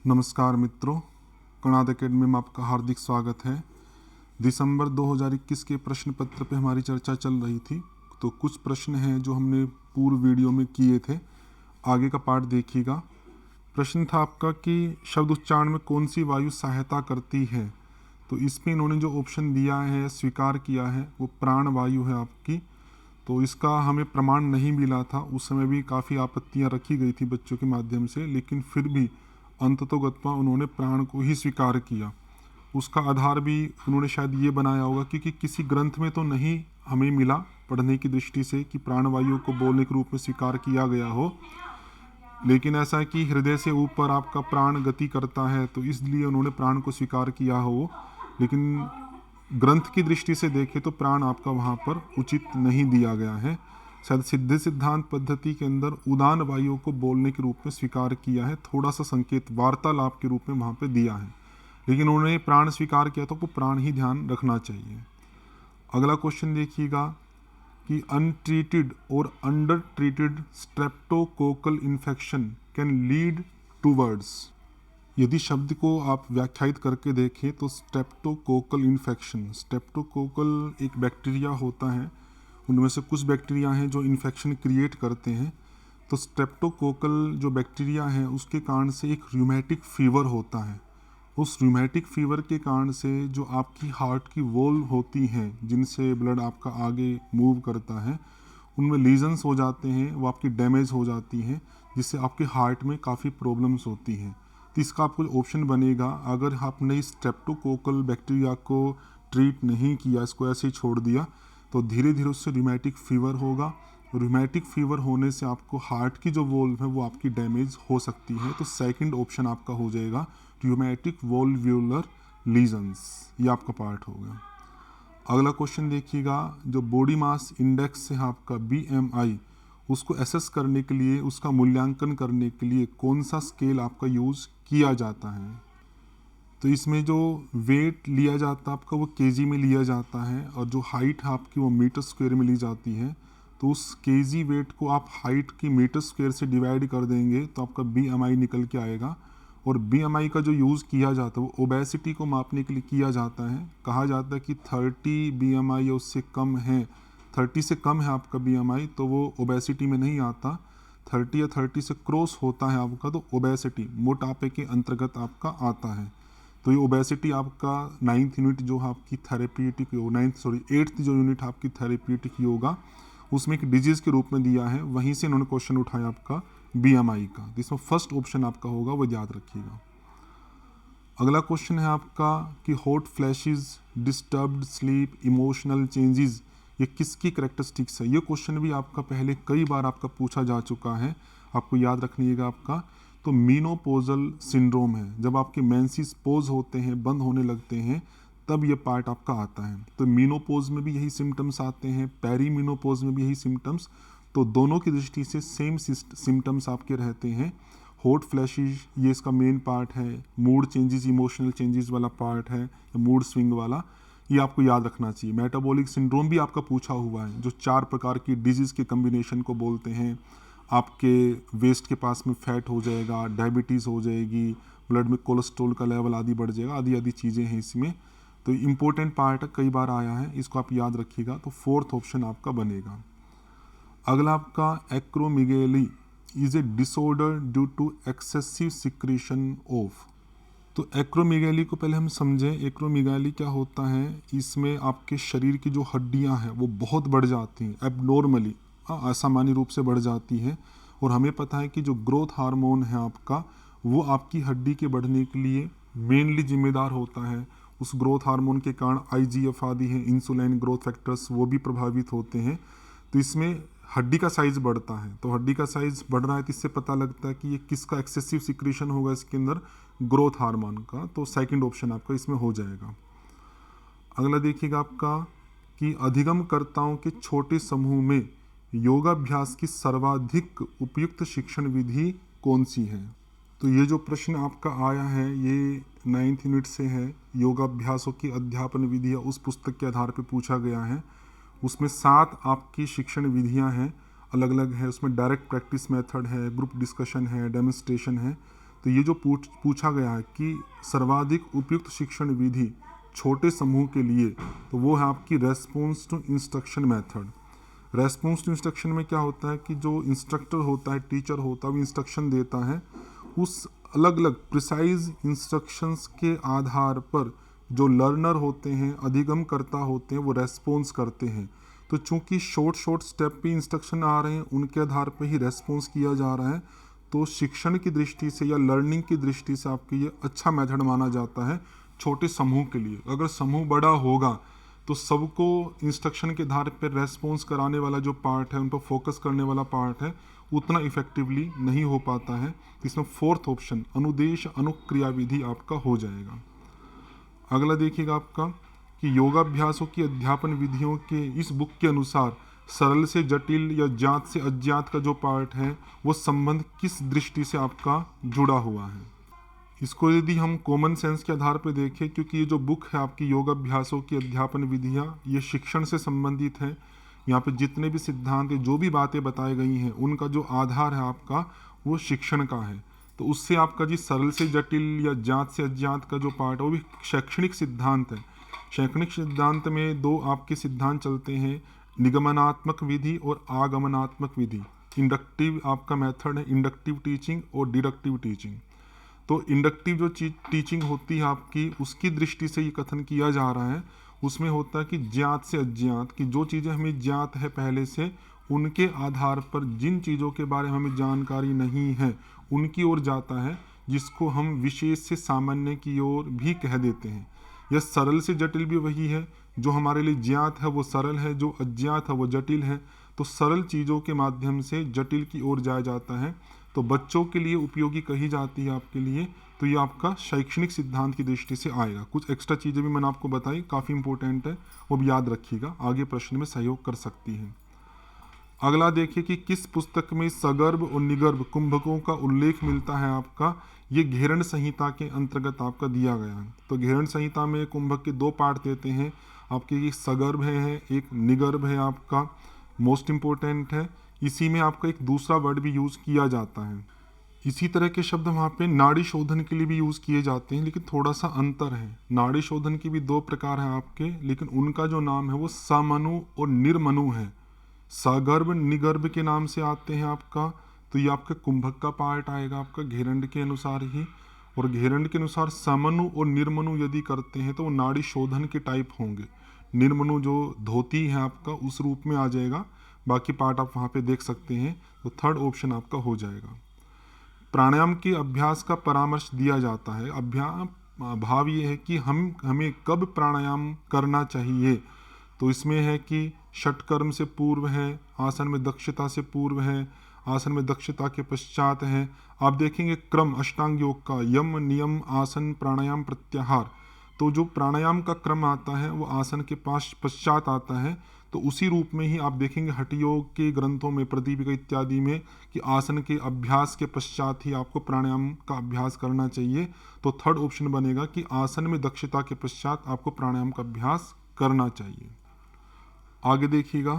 नमस्कार मित्रों, कणाद एकेडमी में आपका हार्दिक स्वागत है। दिसंबर 2021 के प्रश्न पत्र पे हमारी चर्चा चल रही थी, तो कुछ प्रश्न हैं जो हमने पूर्व वीडियो में किए थे। आगे का पार्ट देखिएगा। प्रश्न था आपका कि शब्द उच्चारण में कौन सी वायु सहायता करती है। तो इसमें इन्होंने जो ऑप्शन दिया है, स्वीकार किया है, वो प्राण वायु है आपकी। तो इसका हमें प्रमाण नहीं मिला था, उस समय भी काफ़ी आपत्तियां रखी गई थी बच्चों के माध्यम से, लेकिन फिर भी अंततोगत्वा उन्होंने प्राण को ही स्वीकार किया। उसका आधार भी उन्होंने शायद ये बनाया होगा क्योंकि किसी ग्रंथ में तो नहीं हमें मिला पढ़ने की दृष्टि से कि प्राणवायु को बोलने के रूप में स्वीकार किया गया हो, लेकिन ऐसा है कि हृदय से ऊपर आपका प्राण गति करता है, तो इसलिए उन्होंने प्राण को स्वीकार किया हो। लेकिन ग्रंथ की दृष्टि से देखें तो प्राण आपका वहाँ पर उचित नहीं दिया गया है। शायद सिद्ध सिद्धांत पद्धति के अंदर उदान वायु को बोलने के रूप में स्वीकार किया है, थोड़ा सा संकेत वार्तालाप के रूप में वहाँ पे दिया है, लेकिन उन्होंने प्राण स्वीकार किया तो वो प्राण ही ध्यान रखना चाहिए। अगला क्वेश्चन देखिएगा कि अनट्रीटेड और under treated streptococcal infection can lead towards. यदि शब्द को आप व्याख्यायित करके देखें तो स्ट्रेप्टोकोकल इन्फेक्शन, स्ट्रेप्टोकोकल एक बैक्टीरिया होता है, उनमें से कुछ बैक्टीरिया हैं जो इन्फेक्शन क्रिएट करते हैं। तो स्ट्रेप्टोकोकल जो बैक्टीरिया है उसके कारण से एक रूमेटिक फीवर होता है। उस रूमेटिक फीवर के कारण से जो आपकी हार्ट की वॉल्व होती हैं जिनसे ब्लड आपका आगे मूव करता है, उनमें लीजन्स हो जाते हैं, वो आपकी डैमेज हो जाती हैं, जिससे आपके हार्ट में काफ़ी प्रॉब्लम्स होती हैं। तो इसका आपको ऑप्शन बनेगा, अगर आपने इस स्ट्रेप्टोकोकल बैक्टीरिया को ट्रीट नहीं किया, इसको ऐसे ही छोड़ दिया, तो धीरे धीरे उससे रूमेटिक फीवर होगा। रूमेटिक फीवर होने से आपको हार्ट की जो वॉल्व है वो आपकी डैमेज हो सकती है। तो सेकंड ऑप्शन आपका हो जाएगा रूमेटिक वॉल्व्यूलर लीजन्स, ये आपका पार्ट होगा। अगला क्वेश्चन देखिएगा, जो बॉडी मास इंडेक्स है आपका BMI, उसको एसेस करने के लिए, उसका मूल्यांकन करने के लिए कौन सा स्केल आपका यूज़ किया जाता है। तो इसमें जो वेट लिया जाता है आपका वो केजी में लिया जाता है, और जो हाइट है आपकी वो मीटर स्क्वायर में ली जाती है। तो उस केजी वेट को आप हाइट की मीटर स्क्वायर से डिवाइड कर देंगे तो आपका BMI निकल के आएगा। और BMI का जो यूज़ किया जाता है वो ओबेसिटी को मापने के लिए किया जाता है। कहा जाता है कि 30 BMI या उससे कम है, 30 से कम है आपका BMI तो वो ओबेसिटी में नहीं आता। 30 या 30 से क्रॉस होता है आपका तो ओबेसिटी, मोटापे के अंतर्गत आपका आता है। तो ये ओबेसिटी आपका 9th यूनिट जो है आपकी थेरेप्यूटिक, 8th जो यूनिट आपकी थेरेप्यूटिक योगा, उसमें एक डिजीज़ के रूप में दिया है, वहीं से इन्होंने क्वेश्चन उठाया आपका BMI का। तो इसमें फर्स्ट ऑप्शन आपका होगा, वो याद रखिएगा। अगला क्वेश्चन है आपका कि hot flashes, disturbed sleep, emotional changes, ये किसकी करेक्टरिस्टिक्स है। ये क्वेश्चन भी आपका पहले कई बार आपका पूछा जा चुका है, आपको याद रखिएगा आपका। तो मीनोपोजल सिंड्रोम है, जब आपके मेंसेस पोज होते हैं, बंद होने लगते हैं, तब ये पार्ट आपका आता है। तो मीनोपोज में भी यही सिम्टम्स आते हैं, पेरीमीनोपोज में भी यही सिम्टम्स, तो दोनों की दृष्टि से सेम सिम्टम्स आपके रहते हैं। हॉट फ्लैशेस ये इसका मेन पार्ट है, मूड चेंजेस, इमोशनल चेंजेस वाला पार्ट है, मूड स्विंग वाला, ये आपको याद रखना चाहिए। मेटाबॉलिक सिंड्रोम भी आपका पूछा हुआ है, जो 4 प्रकार की डिजीज़ के कम्बिनेशन को बोलते हैं। आपके वेस्ट के पास में फैट हो जाएगा, डायबिटीज़ हो जाएगी, ब्लड में कोलेस्ट्रॉल का लेवल आदि बढ़ जाएगा, आदि आदि चीज़ें हैं इसमें। तो इम्पोर्टेंट पार्ट है, कई बार आया है, इसको आप याद रखिएगा। तो फोर्थ ऑप्शन आपका बनेगा। अगला आपका acromegaly is a disorder due to excessive secretion of. तो एक्रोमेगाली को पहले हम समझें। एक्रोमेगाली क्या होता है, इसमें आपके शरीर की जो हड्डियां हैं वो बहुत बढ़ जाती हैं, एबनॉर्मली, असामान्य रूप से बढ़ जाती हैं। और हमें पता है कि जो ग्रोथ हार्मोन है आपका, वो आपकी हड्डी के बढ़ने के लिए मेनली जिम्मेदार होता है। उस ग्रोथ हार्मोन के कारण IGF आदि हैं, इंसुलिन ग्रोथ फैक्टर्स, वो भी प्रभावित होते हैं। तो इसमें हड्डी का साइज़ बढ़ता है, तो हड्डी का साइज़ बढ़ रहा है तो इससे पता लगता है कि ये किसका एक्सेसिव सिक्रीशन होगा इसके अंदर, ग्रोथ हार्मोन का। तो सेकंड ऑप्शन आपका इसमें हो जाएगा। अगला देखिएगा आपका कि अधिगमकर्ताओं के छोटे समूह में योगाभ्यास की सर्वाधिक उपयुक्त शिक्षण विधि कौन सी है। तो ये जो प्रश्न आपका आया है ये 9th यूनिट से है, योगाभ्यासों की अध्यापन विधियाँ, उस पुस्तक के आधार पर पूछा गया है। उसमें 7 आपकी शिक्षण विधियां हैं, अलग अलग है। उसमें डायरेक्ट प्रैक्टिस मेथड है, ग्रुप डिस्कशन है, डेमोन्स्ट्रेशन है। तो ये जो पूछा गया है कि सर्वाधिक उपयुक्त शिक्षण विधि छोटे समूह के लिए, तो वो है आपकी response to instruction method. Response to instruction में क्या होता है कि जो इंस्ट्रक्टर होता है, टीचर होता है, वो इंस्ट्रक्शन देता है, उस अलग अलग प्रिसाइज इंस्ट्रक्शंस के आधार पर जो लर्नर होते हैं, अधिगमकर्ता होते हैं, वो रेस्पॉन्स करते हैं। तो चूंकि शॉर्ट स्टेप पे इंस्ट्रक्शन आ रहे हैं, उनके आधार पर ही रेस्पॉन्स किया जा रहा है, तो शिक्षण की दृष्टि से या लर्निंग की दृष्टि से आपके ये अच्छा मेथड माना जाता है छोटे समूह के लिए। अगर समूह बड़ा होगा तो सबको इंस्ट्रक्शन के आधार पर रेस्पॉन्स कराने वाला जो पार्ट है, उन पर फोकस करने वाला पार्ट है, उतना इफेक्टिवली नहीं हो पाता है। इसमें फोर्थ ऑप्शन अनुदेश अनुक्रिया विधि आपका हो जाएगा। अगला देखिएगा आपका कि योगाभ्यासों की अध्यापन विधियों के इस बुक के अनुसार सरल से जटिल या ज्ञात से अज्ञात का जो पार्ट है, वो संबंध किस दृष्टि से आपका जुड़ा हुआ है। इसको यदि हम कॉमन सेंस के आधार पर देखें, क्योंकि ये जो बुक है आपकी योगाभ्यासों की अध्यापन विधियाँ, ये शिक्षण से संबंधित है। यहाँ पे जितने भी सिद्धांत, जो भी बातें बताई गई हैं, उनका जो आधार है आपका वो शिक्षण का है। तो उससे आपका जी सरल से जटिल या ज्ञात से अज्ञात का जो पार्ट है वो भी शैक्षणिक सिद्धांत है। शैक्षणिक सिद्धांत में दो आपके सिद्धांत चलते हैं, निगमनात्मक विधि और आगमनात्मक विधि। इंडक्टिव आपका मेथड है, इंडक्टिव टीचिंग और डिडक्टिव टीचिंग। तो इंडक्टिव जो टीचिंग होती है आपकी, उसकी दृष्टि से ये कथन किया जा रहा है, उसमें होता है कि ज्ञात से अज्ञात की जो चीज़ें हमें ज्ञात है पहले से, उनके आधार पर जिन चीज़ों के बारे में हमें जानकारी नहीं है उनकी ओर जाता है, जिसको हम विशेष से सामान्य की ओर भी कह देते हैं। यह सरल से जटिल भी वही है, जो हमारे लिए ज्ञात है वो सरल है, जो अज्ञात है वो जटिल है। तो सरल चीज़ों के माध्यम से जटिल की ओर जाया जाता है। तो बच्चों के लिए उपयोगी कही जाती है आपके लिए, तो ये आपका शैक्षणिक सिद्धांत की दृष्टि से आएगा। कुछ एक्स्ट्रा चीज़ें भी मैंने आपको बताई, काफ़ी इंपॉर्टेंट है, वो भी याद रखिएगा, आगे प्रश्न में सहयोग कर सकती है। अगला देखिए कि किस पुस्तक में सगर्भ और निगर्भ कुंभकों का उल्लेख मिलता है आपका। ये घेरण संहिता के अंतर्गत आपका दिया गया है। तो घेरण संहिता में कुंभक के दो पार्ट देते हैं आपके, एक सगर्भ है, एक निगर्भ है आपका, मोस्ट इम्पोर्टेंट है। इसी में आपका एक दूसरा वर्ड भी यूज़ किया जाता है। इसी तरह के शब्द वहाँ पे नाड़ी शोधन के लिए भी यूज़ किए जाते हैं, लेकिन थोड़ा सा अंतर है। नाड़ी शोधन की भी दो प्रकार हैं आपके, लेकिन उनका जो नाम है वो समनु और निर्मनु है। सगर्भ निगर्भ के नाम से आते हैं आपका। तो ये आपका कुंभक का पार्ट आएगा आपका घेरंड के अनुसार ही। और घेरंड के अनुसार समनु और निर्मनु यदि करते हैं तो वो नाड़ी शोधन के टाइप होंगे। निर्मनु जो धोती है आपका उस रूप में आ जाएगा। बाकी पार्ट आप वहाँ पे देख सकते हैं। तो थर्ड ऑप्शन आपका हो जाएगा। प्राणायाम के अभ्यास का परामर्श दिया जाता है। भाव ये है कि हमें कब प्राणायाम करना चाहिए। तो इसमें है कि षटकर्म से पूर्व है, आसन में दक्षता से पूर्व है, आसन में दक्षता के पश्चात है। आप देखेंगे क्रम अष्टांग योग का यम नियम आसन प्राणायाम प्रत्याहार, तो जो प्राणायाम का क्रम आता है वो आसन के पास पश्चात आता है। तो उसी रूप में ही आप देखेंगे हठ योग के ग्रंथों में प्रदीपिका इत्यादि में कि आसन के अभ्यास के पश्चात ही आपको प्राणायाम का अभ्यास करना चाहिए। तो थर्ड ऑप्शन बनेगा कि आसन में दक्षता के पश्चात आपको प्राणायाम का अभ्यास करना चाहिए। आगे देखिएगा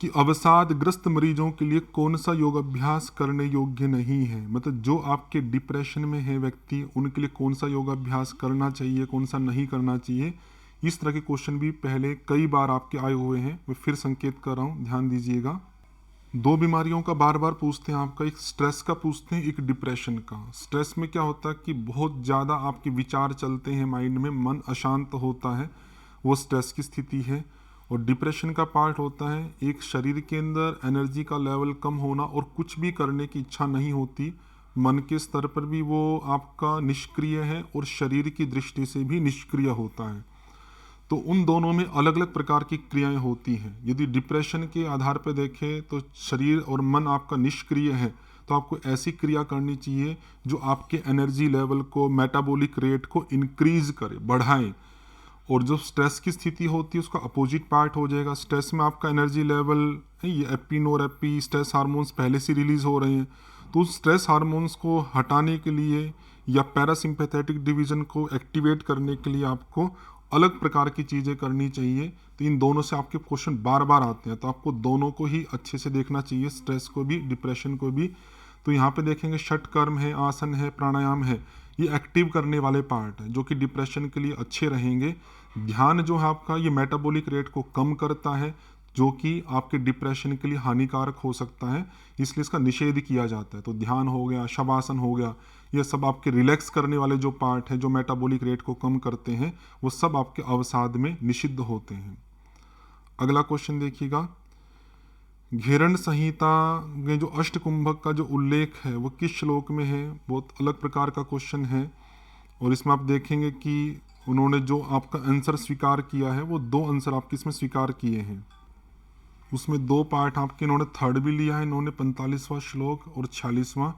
कि अवसादग्रस्त मरीजों के लिए कौन सा योग अभ्यास करने योग्य नहीं है। मतलब जो आपके डिप्रेशन में है व्यक्ति, उनके लिए कौन सा योग अभ्यास करना चाहिए, कौन सा नहीं करना चाहिए। इस तरह के क्वेश्चन भी पहले कई बार आपके आए हुए हैं। मैं फिर संकेत कर रहा हूँ, ध्यान दीजिएगा। दो बीमारियों का बार बार पूछते हैं आपका, एक स्ट्रेस का पूछते हैं, एक डिप्रेशन का। स्ट्रेस में क्या होता है कि बहुत ज़्यादा आपके विचार चलते हैं माइंड में, मन अशांत होता है, वो स्ट्रेस की स्थिति है। और डिप्रेशन का पार्ट होता है एक शरीर के अंदर एनर्जी का लेवल कम होना और कुछ भी करने की इच्छा नहीं होती। मन के स्तर पर भी वो आपका निष्क्रिय है और शरीर की दृष्टि से भी निष्क्रिय होता है। तो उन दोनों में अलग अलग प्रकार की क्रियाएं होती हैं। यदि डिप्रेशन के आधार पर देखें तो शरीर और मन आपका निष्क्रिय है, तो आपको ऐसी क्रिया करनी चाहिए जो आपके एनर्जी लेवल को, मेटाबॉलिक रेट को इंक्रीज करे, बढ़ाए। और जो स्ट्रेस की स्थिति होती है उसका अपोजिट पार्ट हो जाएगा। स्ट्रेस में आपका एनर्जी लेवल, ये एपी नोरेपी स्ट्रेस हार्मोन्स पहले से रिलीज हो रहे हैं, तो उस स्ट्रेस हार्मोन्स को हटाने के लिए या पैरासिम्पैथेटिक डिवीजन को एक्टिवेट करने के लिए आपको अलग प्रकार की चीज़ें करनी चाहिए। तो इन दोनों से आपके क्वेश्चन बार बार आते हैं, तो आपको दोनों को ही अच्छे से देखना चाहिए, स्ट्रेस को भी डिप्रेशन को भी। तो यहाँ पे देखेंगे षटकर्म है, आसन है, प्राणायाम है, ये एक्टिव करने वाले पार्ट है जो कि डिप्रेशन के लिए अच्छे रहेंगे। ध्यान जो है आपका ये मेटाबॉलिक रेट को कम करता है जो कि आपके डिप्रेशन के लिए हानिकारक हो सकता है, इसलिए इसका निषेध किया जाता है। तो ध्यान हो गया, शवासन हो गया, ये सब आपके रिलैक्स करने वाले जो पार्ट है जो मेटाबॉलिक रेट को कम करते हैं वो सब आपके अवसाद में निषिद्ध होते हैं। अगला क्वेश्चन देखिएगा, घेरण संहिता में जो अष्टकुंभक का जो उल्लेख है वो किस श्लोक में है। बहुत अलग प्रकार का क्वेश्चन है और इसमें आप देखेंगे कि उन्होंने जो आपका आंसर स्वीकार किया है वो 2 आंसर आपके इसमें स्वीकार किए हैं। उसमें 2 पार्ट आपके इन्होंने थर्ड भी लिया है, इन्होंने 45वां श्लोक और 46वां।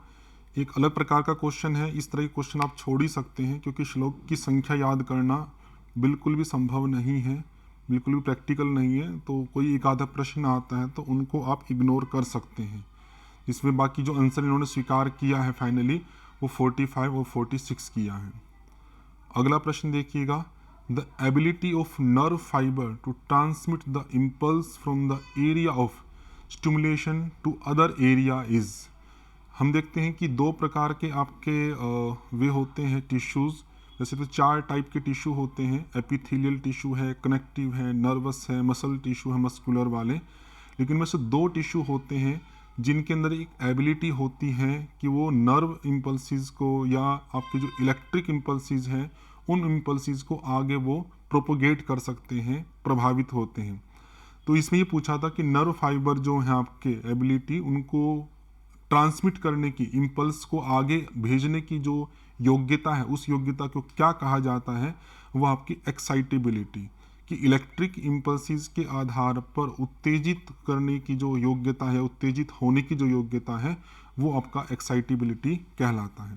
एक अलग प्रकार का क्वेश्चन है, इस तरह के क्वेश्चन आप छोड़ ही सकते हैं क्योंकि श्लोक की संख्या याद करना बिल्कुल भी संभव नहीं है, बिल्कुल भी प्रैक्टिकल नहीं है। तो कोई एक आधा प्रश्न आता है तो उनको आप इग्नोर कर सकते हैं। इसमें बाकी जो आंसर इन्होंने स्वीकार किया है फाइनली वो 45 और 46 किया है। अगला प्रश्न देखिएगा, the ability of nerve fibre to transmit the impulse from the area of stimulation to other area is. हम देखते हैं कि 2 प्रकार के आपके वे होते हैं टिश्यूज़। वैसे तो 4 टाइप के टिश्यू होते हैं, एपिथेलियल टिश्यू है, कनेक्टिव है, नर्वस है, मसल टिश्यू है, मस्कुलर वाले। लेकिन में से 2 टिश्यू होते हैं जिनके अंदर एक एबिलिटी होती है कि वो नर्व इम्पल्सिस को या आपके जो इलेक्ट्रिक इम्पल्सिस हैं उन इम्पल्सिस को आगे वो प्रोपोगेट कर सकते हैं, प्रभावित होते हैं। तो इसमें ये पूछा था कि नर्व फाइबर जो है आपके एबिलिटी उनको ट्रांसमिट करने की, इम्पल्स को आगे भेजने की जो योग्यता है उस योग्यता को क्या कहा जाता है। वो आपकी एक्साइटेबिलिटी, कि इलेक्ट्रिक इम्पल्सिस के आधार पर उत्तेजित करने की जो योग्यता है, उत्तेजित होने की जो योग्यता है वो आपका एक्साइटेबिलिटी कहलाता है।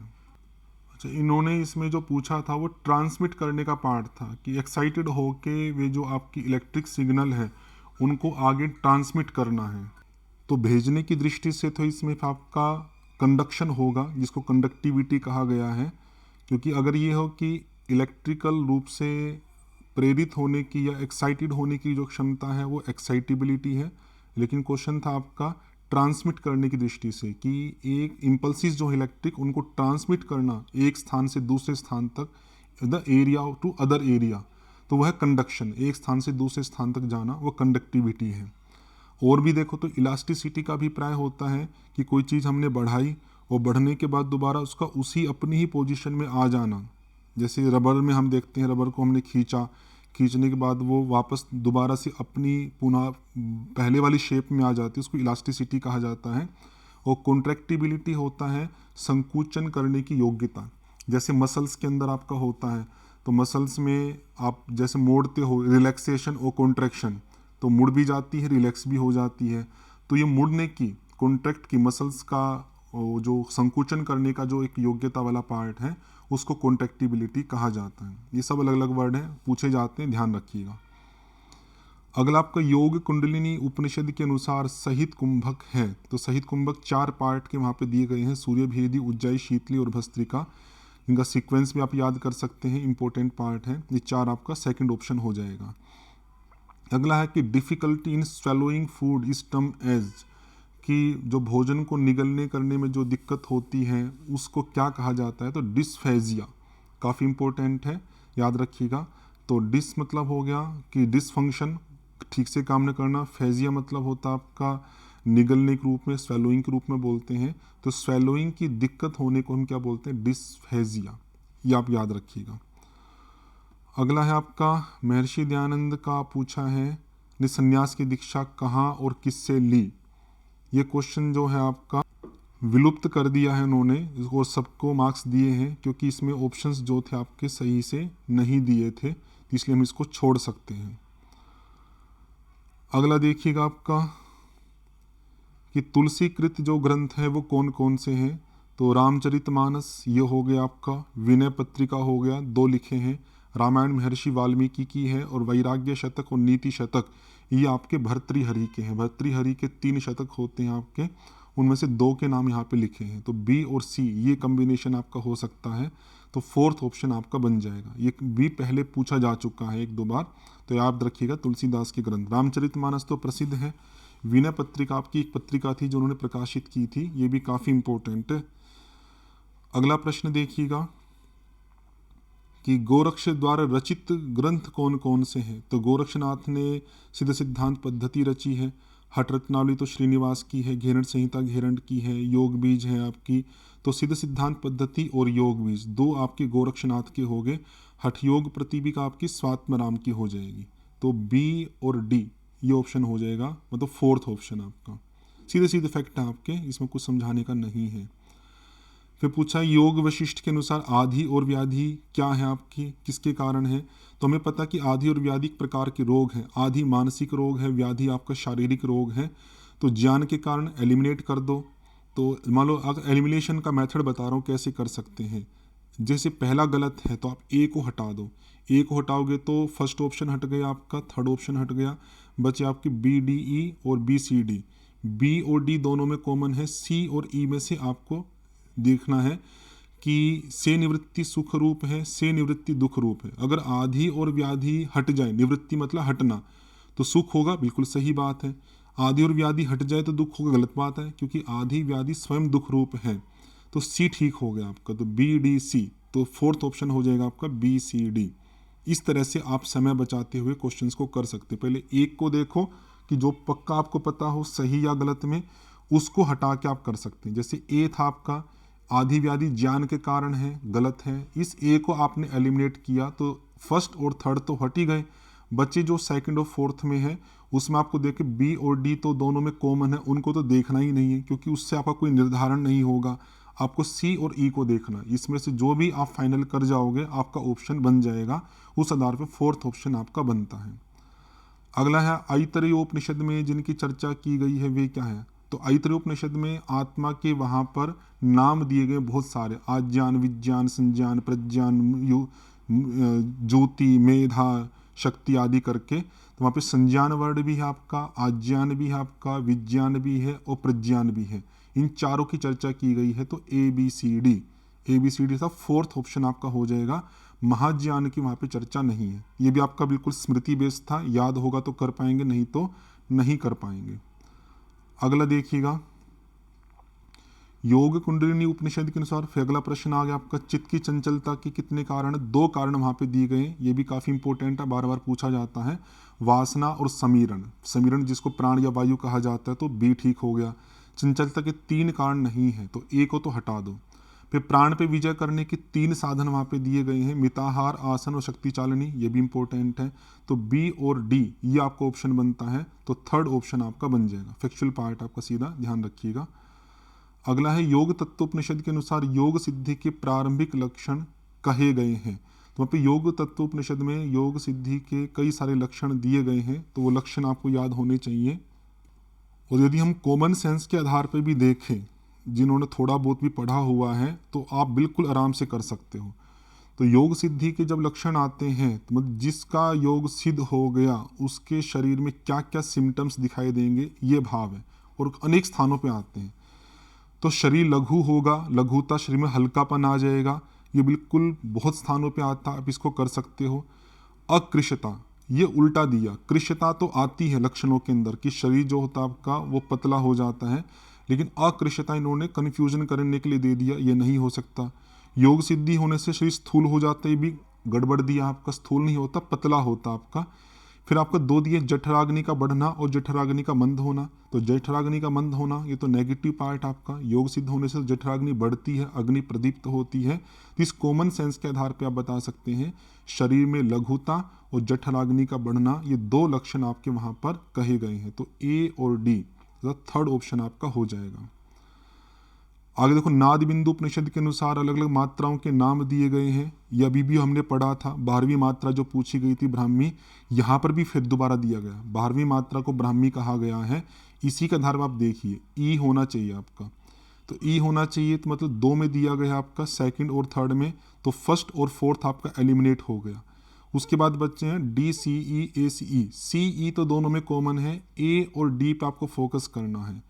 अच्छा, इन्होंने इसमें जो पूछा था वो ट्रांसमिट करने का पार्ट था कि एक्साइटेड होके वे जो आपकी इलेक्ट्रिक सिग्नल है उनको आगे ट्रांसमिट करना है। तो भेजने की दृष्टि से तो इसमें आपका कंडक्शन होगा जिसको कंडक्टिविटी कहा गया है, क्योंकि अगर ये हो कि इलेक्ट्रिकल रूप से प्रेरित होने की या एक्साइटेड होने की जो क्षमता है वो एक्साइटेबिलिटी है। लेकिन क्वेश्चन था आपका ट्रांसमिट करने की दृष्टि से कि एक इम्पल्सिस जो इलेक्ट्रिक उनको ट्रांसमिट करना एक स्थान से दूसरे स्थान तक, the area to other area, तो वह कंडक्शन, एक स्थान से दूसरे स्थान तक जाना, वो कंडक्टिविटी है। और भी देखो तो इलास्टिसिटी का अभिप्राय होता है कि कोई चीज़ हमने बढ़ाई और बढ़ने के बाद दोबारा उसका उसी अपनी ही पोजीशन में आ जाना। जैसे रबर में हम देखते हैं, रबर को हमने खींचा, खींचने के बाद वो वापस दोबारा से अपनी पुनः पहले वाली शेप में आ जाती है, उसको इलास्टिसिटी कहा जाता है। और कॉन्ट्रैक्टिबिलिटी होता है संकुचन करने की योग्यता। जैसे मसल्स के अंदर आपका होता है, तो मसल्स में आप जैसे मोड़ते हो, रिलैक्सेशन और कॉन्ट्रैक्शन, तो मुड़ भी जाती है, रिलैक्स भी हो जाती है। तो ये मुड़ने की, कॉन्ट्रैक्ट की, मसल्स का जो संकुचन करने का जो एक योग्यता वाला पार्ट है उसको कॉन्ट्रैक्टिबिलिटी कहा जाता है। ये सब अलग अलग वर्ड हैं, पूछे जाते हैं, ध्यान रखिएगा। अगला आपका योग कुंडलिनी उपनिषद के अनुसार सहित कुंभक है। तो सहित कुंभक 4 पार्ट के वहाँ पे दिए गए हैं, सूर्य भेदी, उज्जयी, शीतली और भस्त्रिका। इनका सीक्वेंस भी आप याद कर सकते हैं, इंपॉर्टेंट पार्ट है। ये 4 आपका सेकंड ऑप्शन हो जाएगा। अगला है कि difficulty in swallowing food is term as, कि जो भोजन को निगलने करने में जो दिक्कत होती है उसको क्या कहा जाता है। तो डिस्फेजिया, काफ़ी इंपॉर्टेंट है, याद रखिएगा। तो डिस मतलब हो गया कि डिसफंक्शन, ठीक से काम न करना। फेजिया मतलब होता है आपका निगलने के रूप में, स्वेलोइंग के रूप में बोलते हैं। तो स्वेलोइंग की दिक्कत होने को हम क्या बोलते हैं, डिस्फेजिया। ये आप याद रखिएगा। अगला है आपका महर्षि दयानंद का पूछा है, ने संन्यास की दीक्षा कहाँ और किससे ली। ये क्वेश्चन जो है आपका विलुप्त कर दिया है उन्होंने, इसको सबको मार्क्स दिए हैं क्योंकि इसमें ऑप्शंस जो थे आपके सही से नहीं दिए थे, इसलिए हम इसको छोड़ सकते हैं। अगला देखिएगा आपका कि तुलसीकृत जो ग्रंथ है वो कौन कौन से हैं। तो रामचरितमानस ये हो गया आपका, विनय पत्रिका हो गया, 2 लिखे हैं। रामायण महर्षि वाल्मीकि की है और वैराग्य शतक और नीति शतक ये आपके भर्तृहरि के हैं। भर्तृहरि के 3 शतक होते हैं आपके, उनमें से 2 के नाम यहाँ पे लिखे हैं। तो बी और सी ये कम्बिनेशन आपका हो सकता है, तो 4th ऑप्शन आपका बन जाएगा। ये बी पहले पूछा जा चुका है 1-2 बार, तो याद रखिएगा। तुलसीदास के ग्रंथ रामचरितमानस तो प्रसिद्ध है, विनय पत्रिका आपकी एक पत्रिका थी जो उन्होंने प्रकाशित की थी, ये भी काफ़ी इंपॉर्टेंट है। अगला प्रश्न देखिएगा कि गोरक्ष द्वारा रचित ग्रंथ कौन कौन से हैं। तो गोरक्षनाथ ने सिद्ध सिद्धांत पद्धति रची है, हठ रत्नावली तो श्रीनिवास की है, घेरण संहिता घेरण की है, योग बीज है आपकी। तो सिद्ध सिद्धांत पद्धति और योग बीज दो आपके गोरक्षनाथ के हो गए। हठ योग प्रतिबिका आपकी स्वात्मराम की हो जाएगी। तो बी और डी ये ऑप्शन हो जाएगा, मतलब फोर्थ ऑप्शन आपका। सीधे सीधे फैक्ट है आपके, इसमें कुछ समझाने का नहीं है। फिर पूछा योग वशिष्ठ के अनुसार आधि और व्याधि क्या है आपकी, किसके कारण है। तो हमें पता कि आधि और व्याधि एक प्रकार के रोग हैं। आधि मानसिक रोग है, व्याधि आपका शारीरिक रोग है। तो ज्ञान के कारण एलिमिनेट कर दो। तो मान लो अगर एलिमिनेशन का मेथड बता रहा हूँ कैसे कर सकते हैं। जैसे पहला गलत है तो आप ए को हटा दो, ए को हटाओगे तो फर्स्ट ऑप्शन हट गया आपका, थर्ड ऑप्शन हट गया, बचे आपकी बी डी ई और बी सी डी। बी और डी दोनों में कॉमन है, सी और ई में से आपको देखना है कि से निवृत्ति सुख रूप है, से निवृत्ति दुख रूप है। अगर आधि और व्याधि हट जाए, निवृत्ति मतलब हटना, तो सुख होगा, बिल्कुल सही बात है। आधि और व्याधि हट जाए तो दुख होगा, गलत बात है, क्योंकि आधि व्याधि स्वयं दुख रूप है। तो सी ठीक हो गया आपका, तो बी डी सी, तो फोर्थ ऑप्शन हो जाएगा आपका बी सी डी। इस तरह से आप समय बचाते हुए क्वेश्चंस को कर सकते। पहले एक को देखो कि जो पक्का आपको पता हो सही या गलत में, उसको हटा के आप कर सकते हैं। जैसे ए था आपका आधि व्याधि ज्ञान के कारण है, गलत है। इस ए को आपने एलिमिनेट किया तो फर्स्ट और थर्ड तो हट ही गए, बच्चे जो सेकंड और फोर्थ में है उसमें आपको देखे बी और डी तो दोनों में कॉमन है, उनको तो देखना ही नहीं है क्योंकि उससे आपका कोई निर्धारण नहीं होगा। आपको सी और ई को देखना, इसमें से जो भी आप फाइनल कर जाओगे आपका ऑप्शन बन जाएगा, उस आधार पर फोर्थ ऑप्शन आपका बनता है। अगला है ऐतरेयोपनिषद में जिनकी चर्चा की गई है वे क्या है। तो ऐतरेयोपनिषद में आत्मा के वहाँ पर नाम दिए गए बहुत सारे, आज्ञान, विज्ञान, संज्ञान, प्रज्ञान, ज्योति, मेधा, शक्ति आदि करके। तो वहाँ पे संज्ञान वर्ड भी है आपका, आज्ञान भी है आपका, विज्ञान भी है और प्रज्ञान भी है। इन चारों की चर्चा की गई है। तो ए बी सी डी था, फोर्थ ऑप्शन आपका हो जाएगा। महाज्ञान की वहाँ पे चर्चा नहीं है। ये भी आपका बिल्कुल स्मृति बेस्ड था, याद होगा तो कर पाएंगे, नहीं तो नहीं कर पाएंगे। अगला देखिएगा योग कुंडलिनी उपनिषद के अनुसार। फिर अगला प्रश्न आ गया आपका चित्त की चंचलता के कितने कारण। दो कारण वहाँ पे दिए गए, ये भी काफ़ी इंपॉर्टेंट है, बार बार पूछा जाता है। वासना और समीरण, समीरण जिसको प्राण या वायु कहा जाता है, तो बी ठीक हो गया। चंचलता के तीन कारण नहीं है तो ए को तो हटा दो। फिर प्राण पे विजय करने के तीन साधन वहाँ पे दिए गए हैं, मिताहार, आसन और शक्ति चालनी, ये भी इंपॉर्टेंट है। तो बी और डी ये आपका ऑप्शन बनता है, तो थर्ड ऑप्शन आपका बन जाएगा। फैक्चुअल पार्ट आपका सीधा ध्यान रखिएगा। अगला है योग तत्वोपनिषद के अनुसार योग सिद्धि के प्रारंभिक लक्षण कहे गए हैं। तो वहाँ पे योग तत्वोपनिषद में योग सिद्धि के कई सारे लक्षण दिए गए हैं, तो वो लक्षण आपको याद होने चाहिए। और यदि हम कॉमन सेंस के आधार पर भी देखें, जिन्होंने थोड़ा बहुत भी पढ़ा हुआ है, तो आप बिल्कुल आराम से कर सकते हो। तो योग सिद्धि के जब लक्षण आते हैं, तो मतलब जिसका योग सिद्ध हो गया उसके शरीर में क्या क्या सिम्टम्स दिखाई देंगे, ये भाव है, और अनेक स्थानों पे आते हैं। तो शरीर लघु होगा, लघुता, शरीर में हल्कापन आ जाएगा, ये बिल्कुल बहुत स्थानों पे आता है, आप इसको कर सकते हो। अकृशता, ये उल्टा दिया, कृशता तो आती है लक्षणों के अंदर कि शरीर जो होता है आपका वो पतला हो जाता है, लेकिन अकृशता इन्होंने कन्फ्यूजन करने के लिए दे दिया, ये नहीं हो सकता। योग सिद्धि होने से शरीर स्थूल हो जाता है, भी गड़बड़ दिया आपका, स्थूल नहीं होता, पतला होता आपका। फिर आपका दो दिए जठराग्नि का बढ़ना और जठराग्नि का मंद होना। तो जठराग्नि का मंद होना ये तो नेगेटिव पार्ट आपका, योग सिद्ध होने से जठराग्नि बढ़ती है, अग्नि प्रदीप्त होती है। तो इस कॉमन सेंस के आधार पे आप बता सकते हैं शरीर में लघुता और जठराग्नि का बढ़ना, ये दो लक्षण आपके वहाँ पर कहे गए हैं। तो ए और डी थर्ड ऑप्शन आपका हो जाएगा। आगे देखो नाद बिंदु उपनिषद के अनुसार अलग अलग मात्राओं के नाम दिए गए हैं, ये अभी भी हमने पढ़ा था। 12वीं मात्रा जो पूछी गई थी ब्राह्मी, यहाँ पर भी फिर दोबारा दिया गया, 12वीं मात्रा को ब्राह्मी कहा गया है। इसी के आधार पर आप देखिए ई होना चाहिए आपका, तो ई होना चाहिए, तो मतलब दो में दिया गया आपका, सेकंड और थर्ड में, तो फर्स्ट और फोर्थ आपका एलिमिनेट हो गया। उसके बाद बच्चे हैं डी सी ई ए सी ई, सी ई तो दोनों में कॉमन है, ए और डी पे आपको फोकस करना है।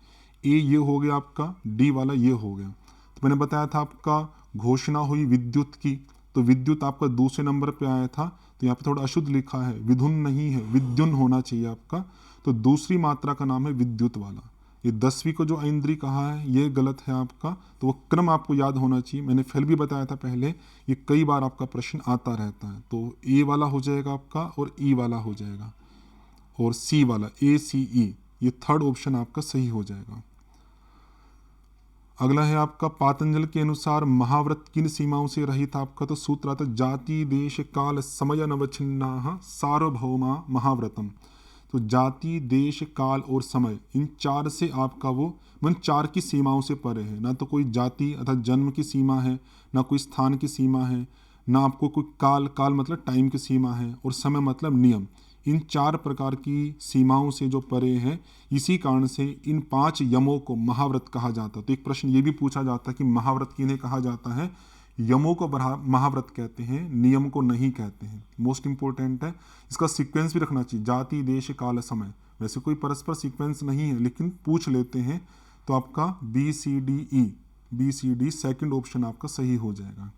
ए ये हो गया आपका, डी वाला ये हो गया। तो मैंने बताया था आपका घोषणा हुई विद्युत की, तो विद्युत आपका दूसरे नंबर पे आया था, तो यहाँ पे थोड़ा अशुद्ध लिखा है, विधुन नहीं है, विद्युन होना चाहिए आपका। तो दूसरी मात्रा का नाम है विद्युत वाला। ये 10वीं को जो ऐन्द्री कहा है ये गलत है आपका, तो वो क्रम आपको याद होना चाहिए। मैंने फिर भी बताया था पहले, ये कई बार आपका प्रश्न आता रहता है। तो ए वाला हो जाएगा आपका और ई वाला हो जाएगा, और सी वाला ACE, ये थर्ड ऑप्शन आपका सही हो जाएगा। अगला है आपका पातंजल के अनुसार महाव्रत किन सीमाओं से रहित आपका, तो सूत्र आता है जाति देश काल समय नवच्छिन्नाः सार्वभौमा महाव्रतम। तो जाति देश काल और समय, इन चार से आपका वो मन चार की सीमाओं से परे है। ना तो कोई जाति अर्थात जन्म की सीमा है, ना कोई स्थान की सीमा है, ना आपको कोई काल, काल मतलब टाइम की सीमा है, और समय मतलब नियम। इन चार प्रकार की सीमाओं से जो परे है, इसी कारण से इन 5 यमों को महाव्रत कहा जाता है। तो एक प्रश्न ये भी पूछा जाता है कि महाव्रत किन्हें कहा जाता है? यमों को महाव्रत कहते हैं, नियम को नहीं कहते हैं। मोस्ट इंपॉर्टेंट है, इसका सीक्वेंस भी रखना चाहिए, जाति देश काल समय। वैसे कोई परस्पर सीक्वेंस नहीं है, लेकिन पूछ लेते हैं। तो आपका BCD सेकंड ऑप्शन आपका सही हो जाएगा।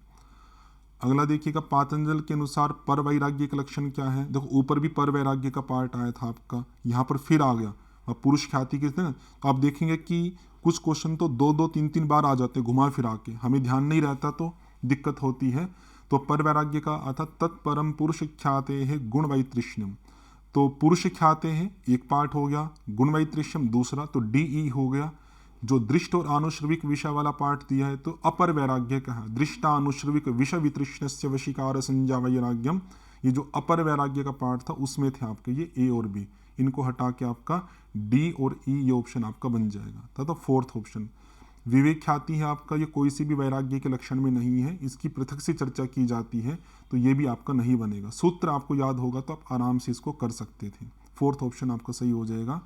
अगला देखिएगा, पातंजल के अनुसार पर वैराग्य का लक्षण क्या है? देखो ऊपर भी पर वैराग्य का पार्ट आया था आपका, यहाँ पर फिर आ गया। अब पुरुष ख्याति के थे ना, तो आप देखेंगे कि कुछ क्वेश्चन तो 2-2 3-3 बार आ जाते घुमा फिरा के, हमें ध्यान नहीं रहता तो दिक्कत होती है। तो पर वैराग्य का अर्थात तत्परम पुरुष ख्याते है गुण वैतृष्ण्यम। तो पुरुष ख्याते हैं एक पार्ट हो गया, गुण वैतृष्ण्यम दूसरा, तो DE हो गया। जो दृष्ट और आनुश्रविक विषय वाला पार्ट दिया है, तो अपर वैराग्य कहा, दृष्टानुश्रविक विषय वितृष्णस्य वशीकार संज्ञा वैराग्यम। ये जो अपर वैराग्य का पार्ट था उसमें थे आपके ये A और B, इनको हटा के आपका D और E ये ऑप्शन आपका बन जाएगा। तथा फोर्थ ऑप्शन विवेक ख्याति है आपका, ये कोई सी भी वैराग्य के लक्षण में नहीं है, इसकी पृथक से चर्चा की जाती है, तो ये भी आपका नहीं बनेगा। सूत्र आपको याद होगा तो आप आराम से इसको कर सकते थे। फोर्थ ऑप्शन आपका सही हो जाएगा।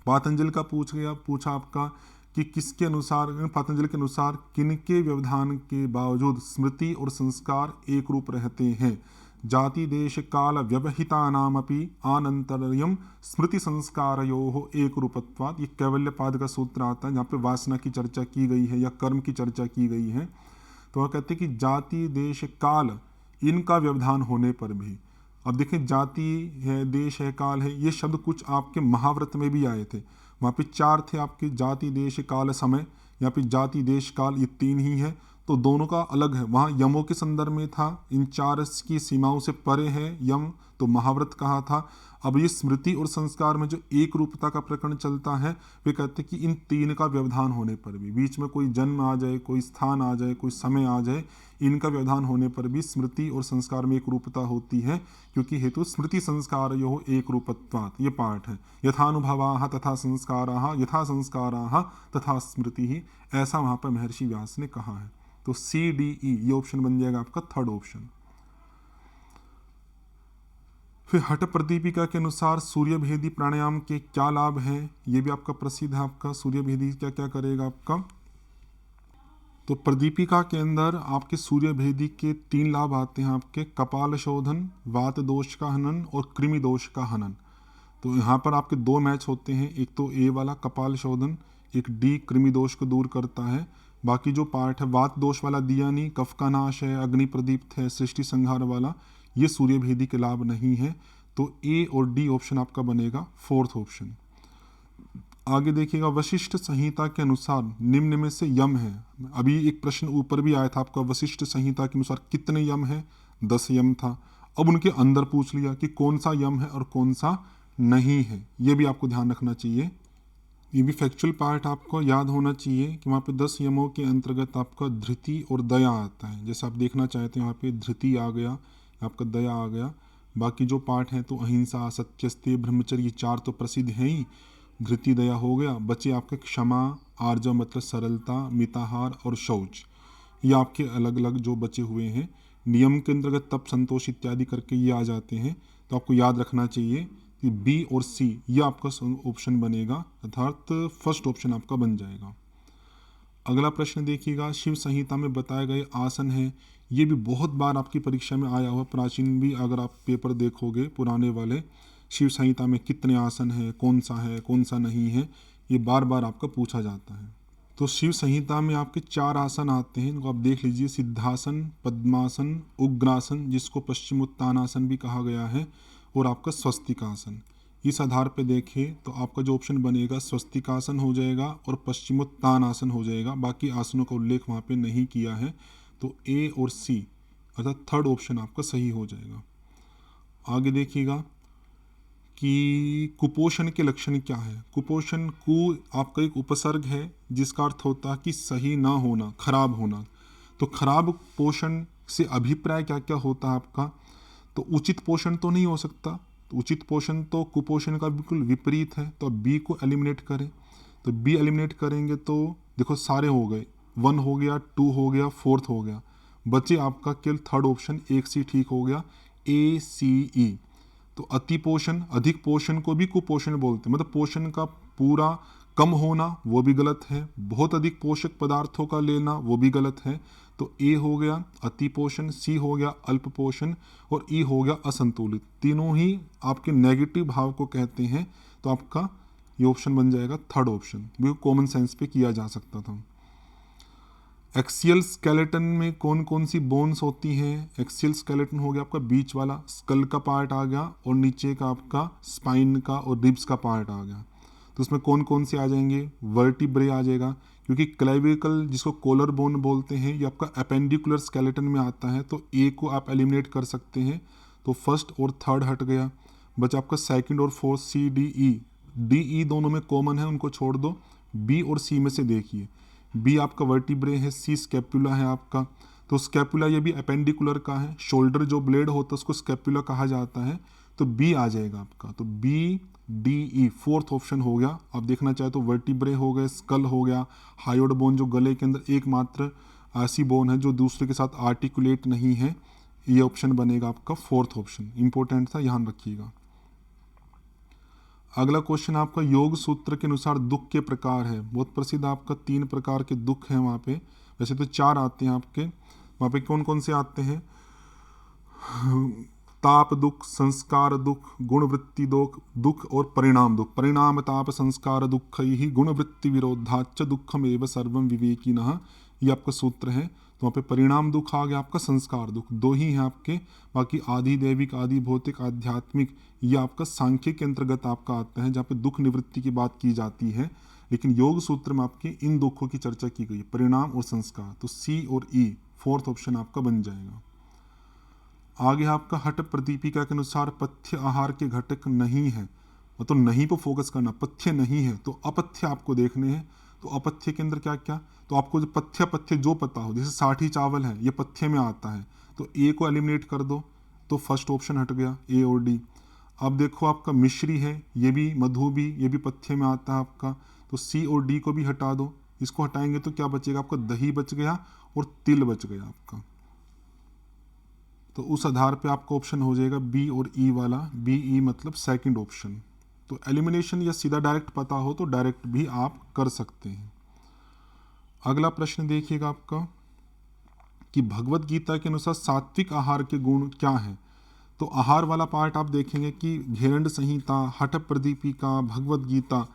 पातंजल का पूछा आपका कि किसके अनुसार, पातंजल के अनुसार किनके व्यवधान के बावजूद स्मृति और संस्कार एक रूप रहते हैं? जाति देश काल व्यवहितानामपि आनंतर्यम स्मृति संस्कारयोः एक रूपत्वात्। ये कैवल्यपाद का सूत्र आता है, जहाँ पे वासना की चर्चा की गई है या कर्म की चर्चा की गई है। तो वह कहते हैं कि जाति देश काल इनका व्यवधान होने पर भी, अब देखें जाति है, देश है, काल है, ये शब्द कुछ आपके महाव्रत में भी आए थे। वहाँ पे 4 थे आपके, जाति देश काल समय, यहाँ पे जाति देश काल, ये 3 ही है। तो दोनों का अलग है, वहाँ यमों के संदर्भ में था, इन 4 की सीमाओं से परे है यम, तो महाव्रत कहा था। अब ये स्मृति और संस्कार में जो एक रूपता का प्रकरण चलता है, वे कहते हैं कि इन 3 का व्यवधान होने पर भी, बीच में कोई जन्म आ जाए, कोई स्थान आ जाए, कोई समय आ जाए, इनका व्यवधान होने पर भी स्मृति और संस्कार में एक रूपता होती है, क्योंकि हेतु स्मृति संस्कारयोः एक रूपत्वात्, ये पाठ है। यथानुभवाः तथा संस्काराः यथा संस्काराः तथा स्मृति ही, ऐसा वहाँ पर महर्षि व्यास ने कहा है। तो CDE ये ऑप्शन बन जाएगा आपका थर्ड ऑप्शन। फिर हठ प्रदीपिका के अनुसार सूर्यभेदी प्राणायाम के क्या लाभ हैं? ये भी आपका प्रसिद्ध है। आपका सूर्यभेदी क्या क्या करेगा आपका, तो प्रदीपिका के अंदर आपके सूर्यभेदी के 3 लाभ आते हैं आपके, कपाल शोधन, वात दोष का हनन और कृमि दोष का हनन। तो यहाँ पर आपके 2 मैच होते हैं, एक तो A वाला कपाल शोधन, एक D कृमि दोष को दूर करता है। बाकी जो पार्ट है वात दोष वाला दिया नहीं, कफ का नाश है, अग्नि प्रदीप्त है, सृष्टि संहार वाला, ये सूर्यभेदी के लाभ नहीं है। तो A और D ऑप्शन आपका बनेगा फोर्थ ऑप्शन। आगे देखिएगा, वशिष्ठ संहिता के अनुसार निम्न में से यम है। अभी एक प्रश्न ऊपर भी आया था आपका, वशिष्ठ संहिता के अनुसार कितने यम है? 10 यम था। अब उनके अंदर पूछ लिया कि कौन सा यम है और कौन सा नहीं है, ये भी आपको ध्यान रखना चाहिए। ये भी फैक्चुअल पार्ट आपको याद होना चाहिए कि वहाँ पे 10 यमों के अंतर्गत आपका धृति और दया आता है। जैसे आप देखना चाहते हैं, वहाँ पे धृति आ गया, आपका दया आ गया। बाकी जो पार्ट हैं तो अहिंसा, सत्यस्ते, ब्रह्मचर्य, ये 4 तो प्रसिद्ध हैं ही, धृति दया हो गया। बचे आपके क्षमा, आर्जव मतलब सरलता, मिताहार और शौच, ये आपके अलग अलग जो बचे हुए हैं। नियम के अंतर्गत तप, संतोष इत्यादि करके ये आ जाते हैं। तो आपको याद रखना चाहिए कि B और C ये आपका ऑप्शन बनेगा, अर्थात फर्स्ट ऑप्शन आपका बन जाएगा। अगला प्रश्न देखिएगा, शिव संहिता में बताए गए आसन हैं, ये भी बहुत बार आपकी परीक्षा में आया हुआ, प्राचीन भी अगर आप पेपर देखोगे पुराने वाले, शिव संहिता में कितने आसन हैं, कौन सा है, कौन सा नहीं है, ये बार बार आपका पूछा जाता है। तो शिव संहिता में आपके 4 आसन आते हैं, इनको आप देख लीजिए। सिद्धासन, पद्मासन, उग्रासन, जिसको पश्चिमोत्तानासन भी कहा गया है, और आपका स्वस्तिकासन। इस आधार पे देखें तो आपका जो ऑप्शन बनेगा स्वस्तिकासन हो जाएगा और पश्चिमोत्तानासन हो जाएगा। बाकी आसनों का उल्लेख वहाँ पे नहीं किया है, तो ए और सी अर्थात थर्ड ऑप्शन आपका सही हो जाएगा। आगे देखिएगा कि कुपोषण के लक्षण क्या है। कुपोषण कु आपका एक उपसर्ग है जिसका अर्थ होता है कि सही ना होना, खराब होना। तो खराब पोषण से अभिप्राय क्या क्या होता है आपका, तो उचित पोषण तो नहीं हो सकता, तो उचित पोषण तो कुपोषण का बिल्कुल विपरीत है। तो बी को एलिमिनेट करें, तो बी एलिमिनेट करेंगे तो देखो सारे हो गए, 1 हो गया, 2 हो गया, 4th हो गया, बचे आपका केवल थर्ड ऑप्शन, एक सी ठीक हो गया, ए सी ई। तो अति पोषण, अधिक पोषण को भी कुपोषण बोलते हैं, मतलब पोषण का पूरा कम होना वो भी गलत है, बहुत अधिक पोषक पदार्थों का लेना वो भी गलत है। तो ए हो गया अति पोषण, सी हो गया अल्प पोषण, और ई हो गया असंतुलित। तीनों ही आपके नेगेटिव भाव को कहते हैं। तो आपका ये ऑप्शन बन जाएगा थर्ड ऑप्शन, बिल्कुल कॉमन सेंस पे किया जा सकता था। एक्सियल स्केलेटन में कौन कौन सी बोन्स होती हैं। एक्सियल स्केलेटन हो गया आपका बीच वाला, स्कल का पार्ट आ गया, और नीचे का आपका स्पाइन का और रिब्स का पार्ट आ गया। तो उसमें कौन कौन से आ जाएंगे, वर्टिब्रे आ जाएगा, क्योंकि क्लेविकल जिसको कॉलर बोन बोलते हैं ये आपका एपेंडिकुलर स्केलेटन में आता है। तो ए को आप एलिमिनेट कर सकते हैं, तो फर्स्ट और थर्ड हट गया, बचा आपका सेकंड और fourth, C D E. D E दोनों में कॉमन है, उनको छोड़ दो। बी और सी में से देखिए, बी आपका वर्टिब्रे है, सी स्कैपुला है आपका। तो स्कैपुला ये भी अपेंडिकुलर का है, शोल्डर जो ब्लेड होता है उसको स्कैपुला कहा जाता है। तो बी आ जाएगा आपका, तो B D E fourth option हो गया। आप देखना चाहे तो वर्टिब्रे हो गए, स्कल हो गया, हायोड बोन जो गले के अंदर एकमात्र ऐसी बोन है जो दूसरे के साथ आर्टिकुलेट नहीं है, ये ऑप्शन बनेगा आपका फोर्थ ऑप्शन। इंपॉर्टेंट था, ध्यान रखिएगा। अगला क्वेश्चन आपका योग सूत्र के अनुसार दुख के प्रकार है। बहुत प्रसिद्ध आपका 3 प्रकार के दुख हैं वहाँ पे, वैसे तो 4 आते हैं आपके, वहाँ पे कौन कौन से आते हैं, ताप दुख, संस्कार दुख, गुणवृत्ति दुख और परिणाम दुख। परिणाम ताप संस्कार दुख ही गुणवृत्ति विरोधाच दुखम एवं सर्वम विवेकिनः, ये आपका सूत्र है। तो वहाँ पे परिणाम दुख आ गया आपका, संस्कार दुख 2 ही हैं आपके, बाकी आदि दैविक, आदि भौतिक, आध्यात्मिक ये आपका सांख्य के अंतर्गत आपका आता है, जहाँ पे दुख निवृत्ति की बात की जाती है। लेकिन योग सूत्र में आपके इन दुखों की चर्चा की गई, परिणाम और संस्कार। तो सी और ई फोर्थ ऑप्शन आपका बन जाएगा। आगे आपका हठ प्रदीपिका के अनुसार पथ्य आहार के घटक नहीं है, मतलब नहीं पर फोकस करना, पथ्य नहीं है तो अपथ्य आपको देखने हैं। तो अपथ्य के अंदर क्या क्या, तो आपको जो पथ्य जो पता हो, जैसे साठी चावल है ये पथ्य में आता है, तो ए को एलिमिनेट कर दो, तो फर्स्ट ऑप्शन हट गया, ए और डी। अब देखो आपका मिश्री है, ये भी मधु भी, ये भी पथ्य में आता है आपका, तो सी और डी को भी हटा दो। इसको हटाएंगे तो क्या बचेगा आपका, दही बच गया और तिल बच गया आपका। तो उस आधार पे आपका ऑप्शन हो जाएगा बी और ई वाला, बी ई मतलब सेकंड ऑप्शन। तो एलिमिनेशन या सीधा डायरेक्ट पता हो तो डायरेक्ट भी आप कर सकते हैं। अगला प्रश्न देखिएगा आपका कि भगवत गीता के अनुसार सात्विक आहार के गुण क्या हैं। तो आहार वाला पार्ट आप देखेंगे कि घेरंड संहिता, हठ प्रदीपिका, भगवत गीता,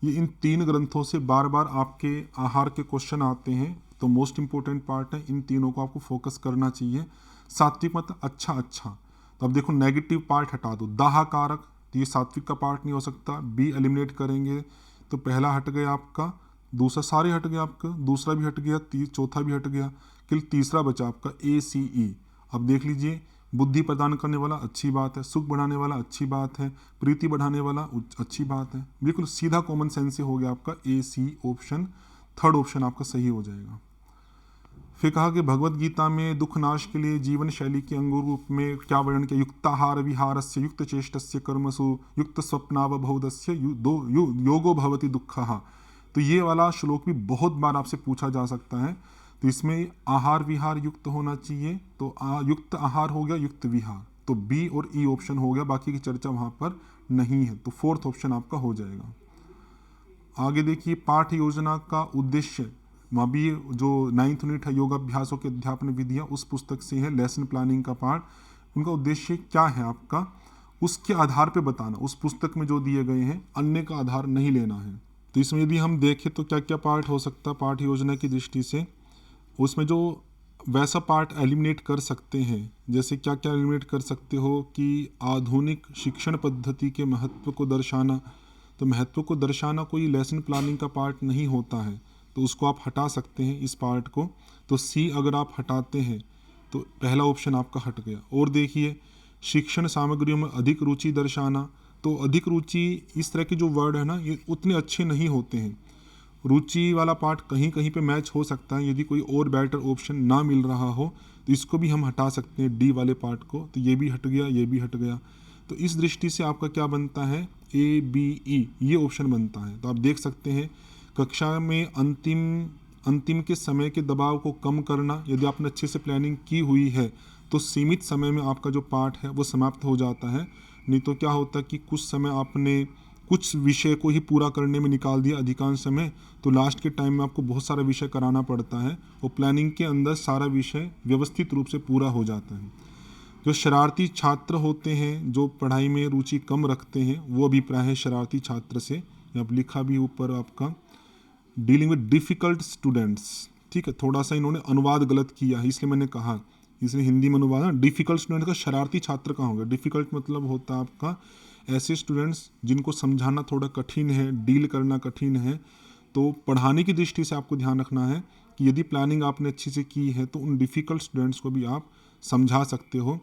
ये इन 3 ग्रंथों से बार बार आपके आहार के क्वेश्चन आते हैं। तो मोस्ट इंपॉर्टेंट पार्ट है, इन तीनों को आपको फोकस करना चाहिए। सात्विक मतलब अच्छा अच्छा, तो अब देखो नेगेटिव पार्ट हटा दो, दाह कारक, तो ये सात्विक का पार्ट नहीं हो सकता, बी एलिमिनेट करेंगे तो पहला हट गया आपका, दूसरा सारे हट गया आपका, दूसरा भी हट गया, चौथा भी हट गया, केवल तीसरा बचा आपका ए सी ई। अब देख लीजिए, बुद्धि प्रदान करने वाला अच्छी बात है, सुख बढ़ाने वाला अच्छी बात है, प्रीति बढ़ाने वाला अच्छी बात है, बिल्कुल सीधा कॉमन सेंस से हो गया आपका ए सी ऑप्शन, थर्ड ऑप्शन आपका सही हो जाएगा। फिर कहा कि भगवत गीता में दुख नाश के लिए जीवन शैली के अंग रूप में क्या वर्णन किया, युक्ताहार विहारस्य, युक्त चेष्टस्य कर्मसु, युक्त स्वप्नावबोधस्य योगो भवति दुःखः। तो ये वाला श्लोक भी बहुत बार आपसे पूछा जा सकता है। तो इसमें आहार विहार युक्त होना चाहिए, तो युक्त आहार हो गया, युक्त विहार, तो बी और ई ऑप्शन हो गया, बाकी की चर्चा वहाँ पर नहीं है, तो फोर्थ ऑप्शन आपका हो जाएगा। आगे देखिए, पाठ योजना का उद्देश्य, वहाँ भी जो 9th यूनिट है योगाभ्यासों के अध्यापन विधियाँ, उस पुस्तक से है लेसन प्लानिंग का पार्ट। उनका उद्देश्य क्या है आपका, उसके आधार पे बताना, उस पुस्तक में जो दिए गए हैं अन्य का आधार नहीं लेना है। तो तो इसमें यदि हम देखें तो क्या क्या पार्ट हो सकता है पाठ योजना की दृष्टि से, उसमें जो वैसा पार्ट एलिमिनेट कर सकते हैं, जैसे क्या क्या एलिमिनेट कर सकते हो कि आधुनिक शिक्षण पद्धति के महत्व को दर्शाना। तो महत्व को दर्शाना कोई लेसन प्लानिंग का पार्ट नहीं होता है, तो उसको आप हटा सकते हैं इस पार्ट को। तो सी अगर आप हटाते हैं तो पहला ऑप्शन आपका हट गया। और देखिए शिक्षण सामग्रियों में अधिक रुचि दर्शाना, तो अधिक रुचि इस तरह के जो वर्ड है ना ये उतने अच्छे नहीं होते हैं। रुचि वाला पार्ट कहीं कहीं पे मैच हो सकता है, यदि कोई और बेटर ऑप्शन ना मिल रहा हो तो इसको भी हम हटा सकते हैं डी वाले पार्ट को। तो ये भी हट गया, ये भी हट गया। तो इस दृष्टि से आपका क्या बनता है, ए बी ई ये ऑप्शन बनता है। तो आप देख सकते हैं कक्षा में अंतिम के समय के दबाव को कम करना, यदि आपने अच्छे से प्लानिंग की हुई है तो सीमित समय में आपका जो पाठ है वो समाप्त हो जाता है। नहीं तो क्या होता है कि कुछ समय आपने कुछ विषय को ही पूरा करने में निकाल दिया अधिकांश समय, तो लास्ट के टाइम में आपको बहुत सारा विषय कराना पड़ता है और प्लानिंग के अंदर सारा विषय व्यवस्थित रूप से पूरा हो जाता है। जो शरारती छात्र होते हैं, जो पढ़ाई में रुचि कम रखते हैं, वो अभिप्राय है शरारती छात्र से। अब लिखा भी ऊपर आपका डीलिंग विद डिफ़िकल्ट स्टूडेंट्स, ठीक है। थोड़ा सा इन्होंने अनुवाद गलत किया है इसलिए मैंने कहा, इसलिए हिंदी में अनुवाद है डिफ़िकल्ट स्टूडेंट का शरारती छात्र कहाँ होगा। डिफ़िकल्ट मतलब होता है आपका ऐसे स्टूडेंट्स जिनको समझाना थोड़ा कठिन है, डील करना कठिन है। तो पढ़ाने की दृष्टि से आपको ध्यान रखना है कि यदि प्लानिंग आपने अच्छी से की है तो उन डिफ़िकल्ट स्टूडेंट्स को भी आप समझा सकते हो।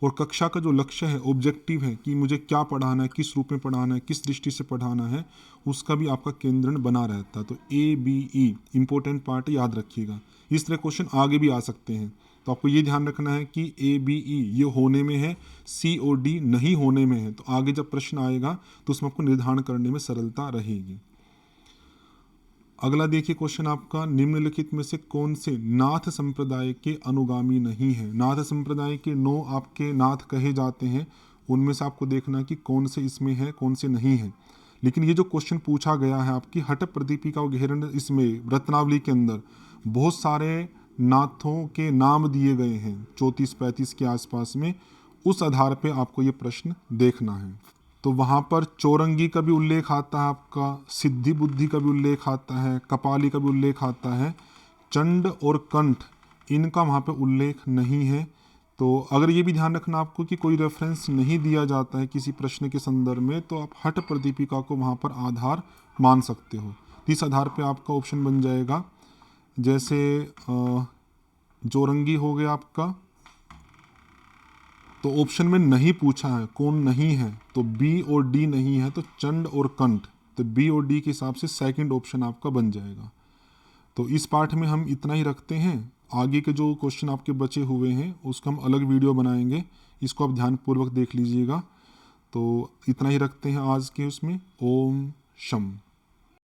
और कक्षा का जो लक्ष्य है, ऑब्जेक्टिव है कि मुझे क्या पढ़ाना है, किस रूप में पढ़ाना है, किस दृष्टि से पढ़ाना है, उसका भी आपका केंद्रण बना रहता है। तो A B E important part याद रखिएगा। इस तरह क्वेश्चन आगे भी आ सकते हैं, तो आपको ये ध्यान रखना है कि ए बी ई ये होने में है, सी और डी नहीं होने में है। तो आगे जब प्रश्न आएगा तो उसमें आपको निर्धारण करने में सरलता रहेगी। अगला देखिए क्वेश्चन आपका, निम्नलिखित में से कौन से नाथ संप्रदाय के अनुगामी नहीं है। नाथ संप्रदाय के 9 आपके नाथ कहे जाते हैं, उनमें से आपको देखना कि कौन से इसमें है, कौन से नहीं है। लेकिन ये जो क्वेश्चन पूछा गया है आपकी हठ प्रदीपिका और घेरण, इसमें रत्नावली के अंदर बहुत सारे नाथों के नाम दिए गए हैं 34-35 के आसपास में, उस आधार पे आपको ये प्रश्न देखना है। तो वहाँ पर चौरंगी का भी उल्लेख आता है आपका, सिद्धि बुद्धि का भी उल्लेख आता है, कपाली का भी उल्लेख आता है, चंड और कंठ इनका वहाँ पे उल्लेख नहीं है। तो अगर ये भी ध्यान रखना आपको कि कोई रेफरेंस नहीं दिया जाता है किसी प्रश्न के संदर्भ में, तो आप हठ प्रदीपिका को वहाँ पर आधार मान सकते हो। इस आधार पे आपका ऑप्शन बन जाएगा, जैसे चौरंगी हो गया आपका, तो ऑप्शन में नहीं पूछा है कौन नहीं है, तो बी और डी नहीं है, तो चंड और कंठ, तो बी और डी के हिसाब से सेकंड ऑप्शन आपका बन जाएगा। तो इस पाठ में हम इतना ही रखते हैं। आगे के जो क्वेश्चन आपके बचे हुए हैं उसका हम अलग वीडियो बनाएंगे, इसको आप ध्यानपूर्वक देख लीजिएगा। तो इतना ही रखते हैं आज के उसमें। ओम शम।